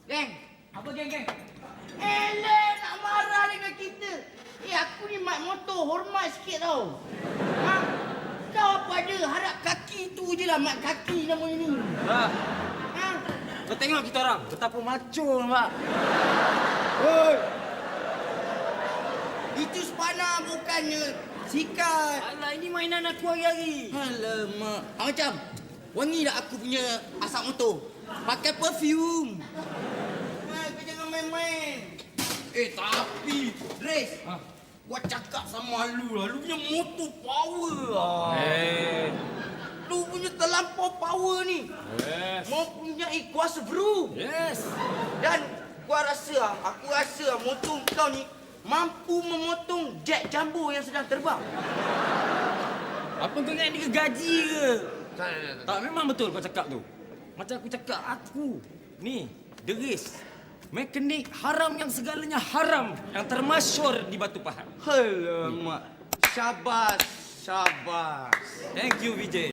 Geng. Apa geng? Eleh, nak marah dengan kita. Aku ni mat motor, hormat sikit tau. Ha? Kau apa ada? Harap kaki tu je lah, mat kaki nama ni. Mak, Ha? kau tengok kita orang. Betapa macho, Mak. Oi. Itu spana bukannya sikat. Alah, ini mainan aku hari-hari. Alamak. Macam, wangi tak aku punya asap motor? Pakai perfume. Kau jangan main-main. Tapi, Dres. Ha? Gua cakap sama lu lah. Lu punya motor power lah. Lu punya terlampau power ni. Yes. Mempunyai kuasa bro. Yes. Dan aku rasa motor kau ni mampu memotong jet jumbo yang sedang terbang. Apa kau ingat ni ke gaji ke? Tak, memang betul kau cakap tu. Macam aku cakap, aku ni, Deris. Mekanik haram yang segalanya haram. Yang termasyur di Batu Pahat. Alamak. Syabas. Thank you, Vijay.